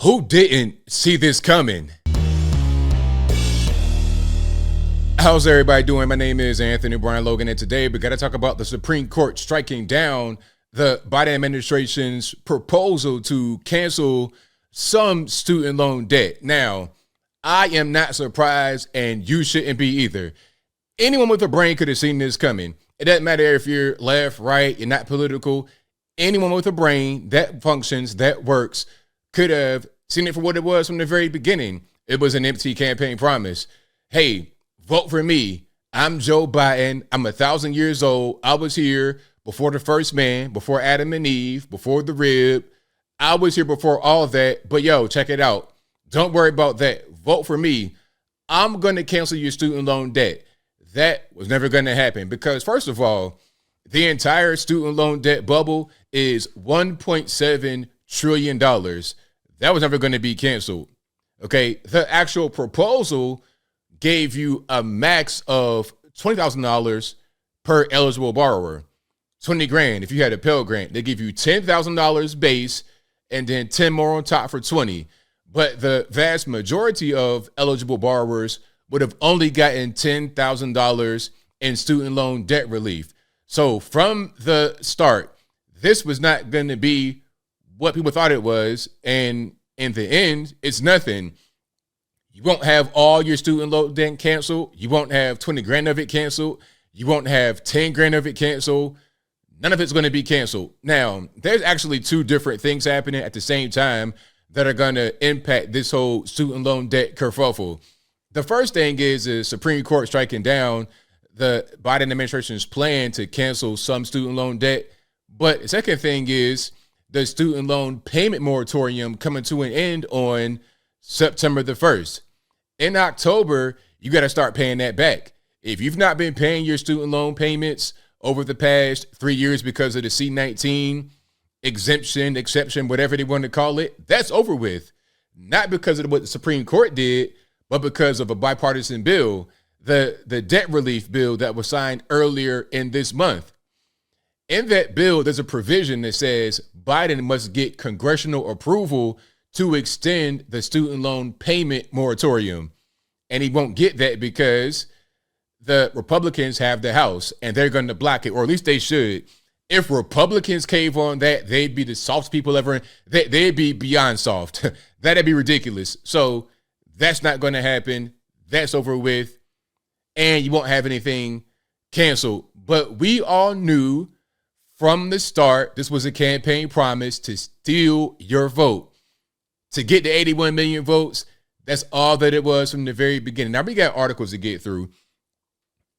Who didn't see this coming? How's everybody doing? My name is Anthony Brian Logan, and today we got to talk about the Supreme Court striking down the Biden administration's proposal to cancel some student loan debt. Now, I am not surprised, and you shouldn't be either. Anyone with a brain could have seen this coming. It doesn't matter if you're left, right, you're not political. Anyone with a brain that functions, that works, could have seen it for what it was from the very beginning. It was an empty campaign promise. Hey, vote for me. I'm Joe Biden. I'm 1,000 years old. I was here before the first man, before Adam and Eve, before the rib. I was here before all of that. But yo, check it out. Don't worry about that. Vote for me. I'm going to cancel your student loan debt. That was never going to happen because, first of all, the entire student loan debt bubble is $1.7 trillion. That was never going to be canceled. Okay. The actual proposal gave you a max of $20,000 per eligible borrower. 20 grand if you had a Pell Grant. They give you $10,000 base and then 10 more on top for 20. But the vast majority of eligible borrowers would have only gotten $10,000 in student loan debt relief. So from the start, this was not going to be what people thought it was. And in the end, it's nothing. You won't have all your student loan debt canceled. You won't have 20 grand of it canceled. You won't have 10 grand of it canceled. None of it's going to be canceled. Now, there's actually two different things happening at the same time that are going to impact this whole student loan debt kerfuffle. The first thing is the Supreme Court striking down the Biden administration's plan to cancel some student loan debt. But the second thing is the student loan payment moratorium coming to an end on September the 1st. In October, you got to start paying that back. If you've not been paying your student loan payments over the past 3 years because of the C-19 exemption, exception, whatever they want to call it, that's over with. Not because of what the Supreme Court did, but because of a bipartisan bill, the debt relief bill that was signed earlier in this month. In that bill, there's a provision that says Biden must get congressional approval to extend the student loan payment moratorium. And he won't get that because the Republicans have the House and they're going to block it, or at least they should. If Republicans cave on that, they'd be the soft people ever. They'd be beyond soft. That'd be ridiculous. So that's not going to happen. That's over with. And you won't have anything canceled. But we all knew from the start, this was a campaign promise to steal your vote. To get the 81 million votes, that's all that it was from the very beginning. Now, we got articles to get through.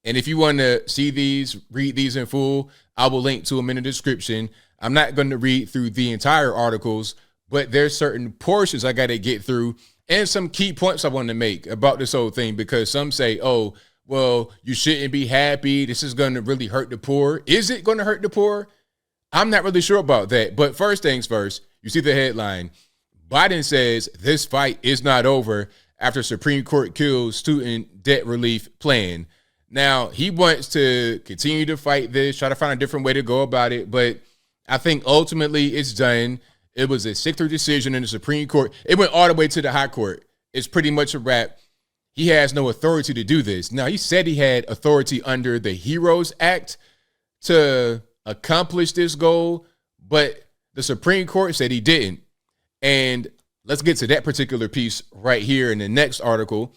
And if you want to see these, read these in full, I will link to them in the description. I'm not going to read through the entire articles, but there's certain portions I got to get through and some key points I want to make about this whole thing, because some say, oh, well, you shouldn't be happy. This is going to really hurt the poor. Is it going to hurt the poor? I'm not really sure about that. But first things first, you see the headline. Biden says this fight is not over after Supreme Court kills student debt relief plan. Now, he wants to continue to fight this, try to find a different way to go about it. But I think ultimately it's done. It was a 6-3 decision in the Supreme Court. It went all the way to the high court. It's pretty much a wrap. He has no authority to do this. Now, he said he had authority under the HEROES Act to accomplish this goal, but the Supreme Court said he didn't. And let's get to that particular piece right here in the next article.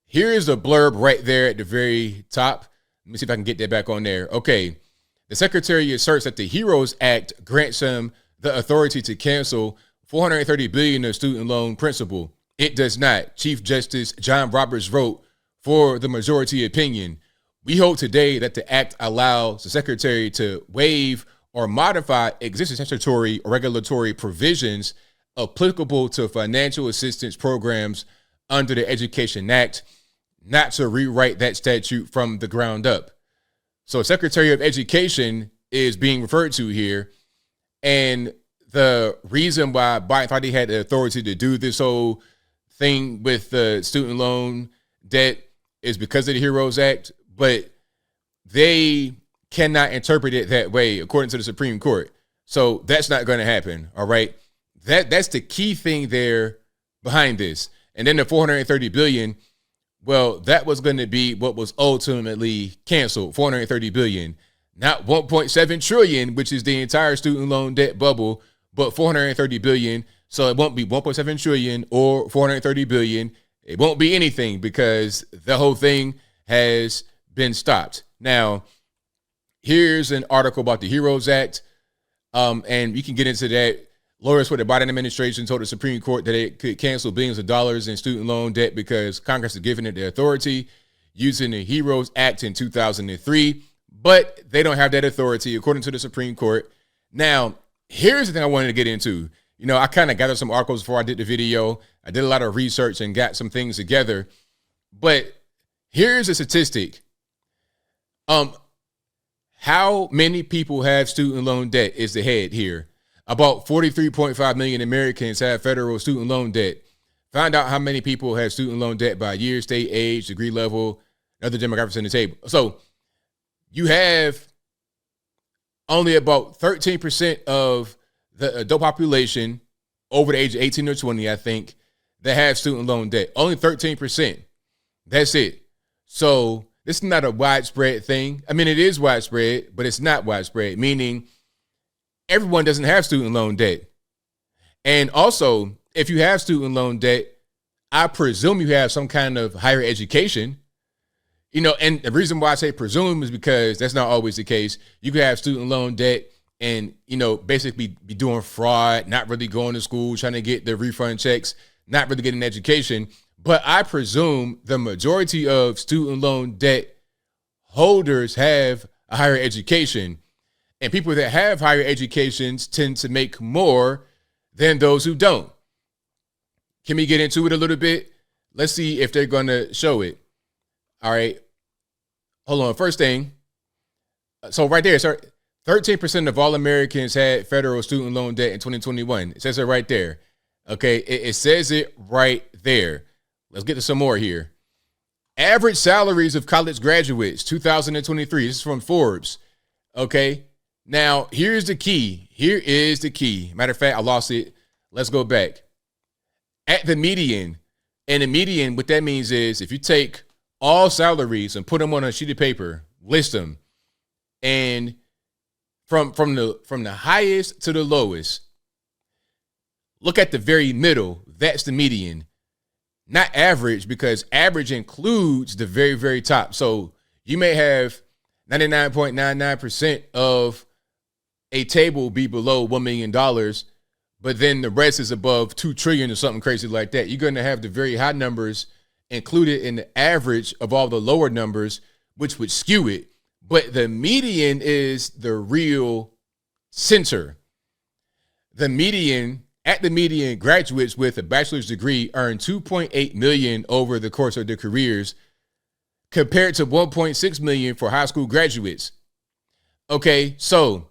Here is a blurb right there at the very top. Let me see if I can get that back on there. Okay. The secretary asserts that the HEROES Act grants him the authority to cancel $430 billion of student loan principal. It does not. Chief Justice John Roberts wrote for the majority opinion. We hope today that the act allows the secretary to waive or modify existing statutory or regulatory provisions applicable to financial assistance programs under the Education Act, not to rewrite that statute from the ground up. So Secretary of Education is being referred to here. And the reason why Biden thought he had the authority to do this whole thing with the student loan debt is because of the HEROES Act, but they cannot interpret it that way according to the Supreme Court. So that's not going to happen. All right. That's the key thing there behind this. And then the 430 billion, well, that was going to be what was ultimately canceled, 430 billion, not 1.7 trillion, which is the entire student loan debt bubble, but 430 billion. So it won't be 1.7 trillion or 430 billion. It won't be anything because the whole thing has been stopped. Now, here's an article about the HEROES Act, and you can get into that. Lawyers for the Biden administration told the Supreme Court that it could cancel billions of dollars in student loan debt because Congress has given it the authority using the HEROES Act in 2003, but they don't have that authority according to the Supreme Court. Now, here's the thing I wanted to get into. You know, I kind of gathered some articles before I did the video. I did a lot of research and got some things together, but here's a statistic. How many people have student loan debt is the head here. About 43.5 million Americans have federal student loan debt. Find out how many people have student loan debt by year, state, age, degree level, other demographics in the table. So you have only about 13% of the adult population over the age of 18 or 20, I think, that have student loan debt. Only 13%. That's it. So this is not a widespread thing. I mean, it is widespread, but it's not widespread, meaning everyone doesn't have student loan debt. And also, if you have student loan debt, I presume you have some kind of higher education. You know, and the reason why I say presume is because that's not always the case. You could have student loan debt and, you know, basically be doing fraud, not really going to school, trying to get the refund checks, not really getting education. But I presume the majority of student loan debt holders have a higher education. And people that have higher educations tend to make more than those who don't. Can we get into it a little bit? Let's see if they're going to show it. All right. Hold on. First thing. So right there, sir, 13% of all Americans had federal student loan debt in 2021. It says it right there. Okay. It says it right there. Let's get to some more here. Average salaries of college graduates, 2023. This is from Forbes. Okay. Now, here's the key. Here is the key. Matter of fact, I lost it. Let's go back. At the median, and the median, what that means is if you take all salaries and put them on a sheet of paper, list them, and from the highest to the lowest, look at the very middle. That's the median, not average, because average includes the very, very top. So you may have 99.99% of a table be below $1 million, but then the rest is above 2 trillion or something crazy like that. You're going to have the very high numbers included in the average of all the lower numbers, which would skew it. But the median is the real center. At the median, graduates with a bachelor's degree earn 2.8 million over the course of their careers, compared to 1.6 million for high school graduates. Okay, so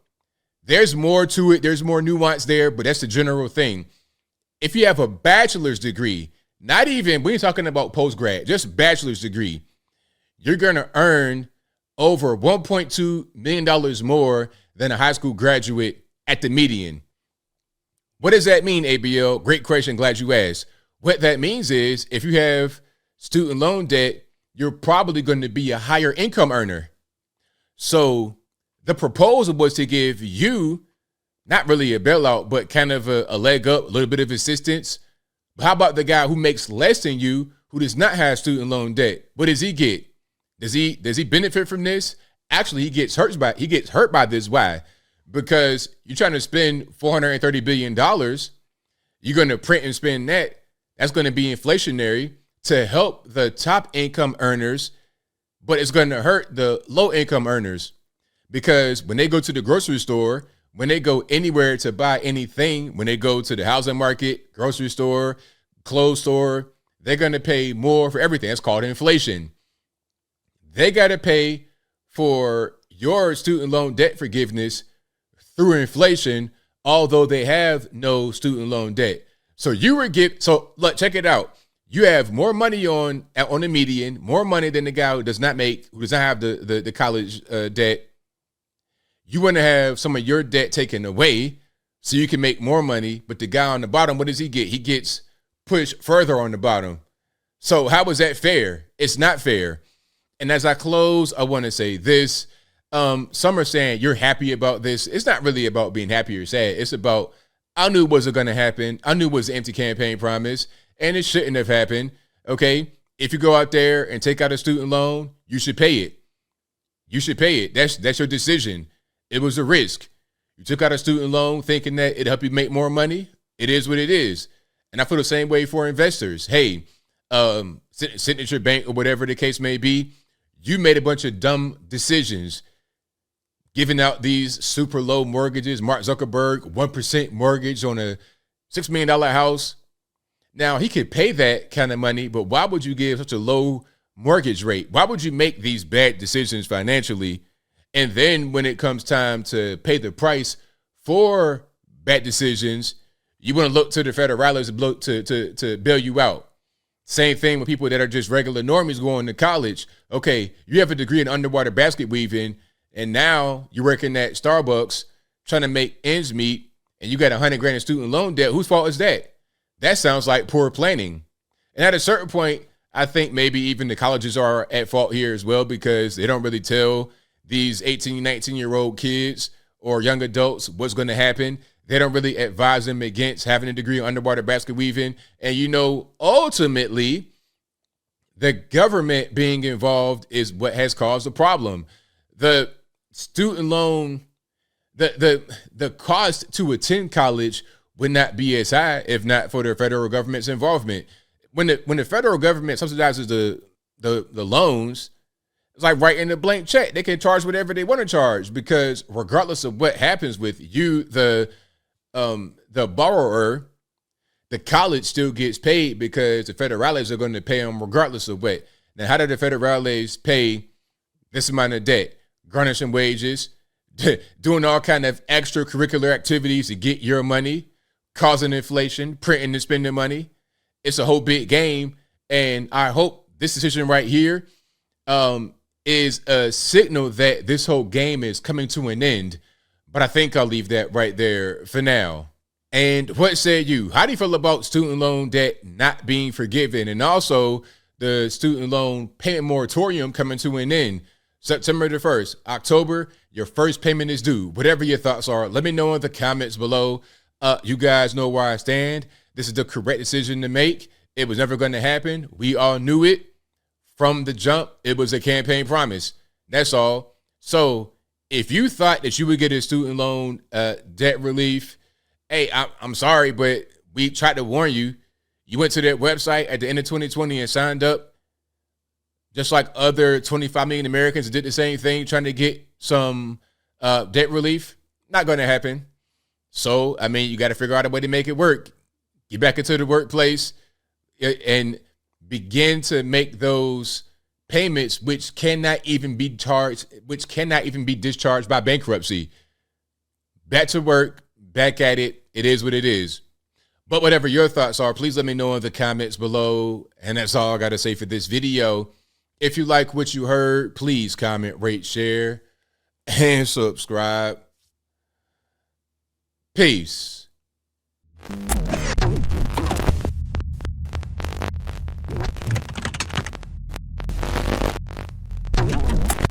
there's more to it. There's more nuance there, but that's the general thing. If you have a bachelor's degree, not even, we ain't talking about post-grad, just bachelor's degree, you're going to earn over $1.2 million more than a high school graduate at the median. What does that mean, ABL? Great question. Glad you asked. What that means is if you have student loan debt, you're probably going to be a higher income earner. So the proposal was to give you not really a bailout, but kind of a leg up, a little bit of assistance. But how about the guy who makes less than you, who does not have student loan debt? What does he get? Does he benefit from this? Actually, he gets hurt by this. Why? Because you're trying to spend $430 billion. You're going to print and spend that. That's going to be inflationary to help the top income earners, but it's going to hurt the low income earners. Because when they go to the grocery store, when they go anywhere to buy anything, when they go to the housing market, grocery store, clothes store, they're going to pay more for everything. That's called inflation. They got to pay for your student loan debt forgiveness through inflation, although they have no student loan debt. So look, check it out. You have more money on the median, more money than the guy who does not have the college debt. You want to have some of your debt taken away so you can make more money. But the guy on the bottom, what does he get? He gets pushed further on the bottom. So how was that fair? It's not fair. And as I close, I want to say this. Some are saying you're happy about this. It's not really about being happy or sad. It's about, I knew it wasn't going to happen. I knew it was an empty campaign promise, and it shouldn't have happened. Okay. If you go out there and take out a student loan, you should pay it. You should pay it. That's your decision. It was a risk. You took out a student loan thinking that it'd help you make more money. It is what it is. And I feel the same way for investors. Hey, Signature Bank or whatever the case may be, you made a bunch of dumb decisions giving out these super low mortgages. Mark Zuckerberg, 1% mortgage on a $6 million house. Now, he could pay that kind of money, but why would you give such a low mortgage rate? Why would you make these bad decisions financially? And then when it comes time to pay the price for bad decisions, you want to look to the federalists to bail you out. Same thing with people that are just regular normies going to college. Okay, you have a degree in underwater basket weaving, and now you're working at Starbucks trying to make ends meet, and you got $100,000 in student loan debt. Whose fault is that? That sounds like poor planning. And at a certain point, I think maybe even the colleges are at fault here as well, because they don't really tell these 18, 19-year-old kids or young adults what's going to happen. They don't really advise them against having a degree in underwater basket weaving. And, ultimately, the government being involved is what has caused the problem. The student loan, the cost to attend college would not be as high if not for the federal government's involvement. When the federal government subsidizes the loans, it's like writing a blank check. They can charge whatever they want to charge, because regardless of what happens with you, the borrower, the college still gets paid because the federales are going to pay them regardless of what. Now, how do the federales pay this amount of debt? Garnishing wages, doing all kind of extracurricular activities to get your money, causing inflation, printing and spending money. It's a whole big game. And I hope this decision right here is a signal that this whole game is coming to an end. But I think I'll leave that right there for now. And what say you? How do you feel about student loan debt not being forgiven? And also the student loan payment moratorium coming to an end September the 1st. October, your first payment is due. Whatever your thoughts are, let me know in the comments below. You guys know where I stand. This is the correct decision to make. It was never going to happen. We all knew it from the jump. It was a campaign promise. That's all. So if you thought that you would get a student loan debt relief, hey, I'm sorry, but we tried to warn you. You went to that website at the end of 2020 and signed up, just like other 25 million Americans did the same thing, trying to get some debt relief. Not going to happen. So, you got to figure out a way to make it work. Get back into the workplace and begin to make those payments, which cannot even be discharged by bankruptcy. Back to work, back at it. It is what it is. But whatever your thoughts are, please let me know in the comments below. And that's all I got to say for this video. If you like what you heard, please comment, rate, share, and subscribe. Peace.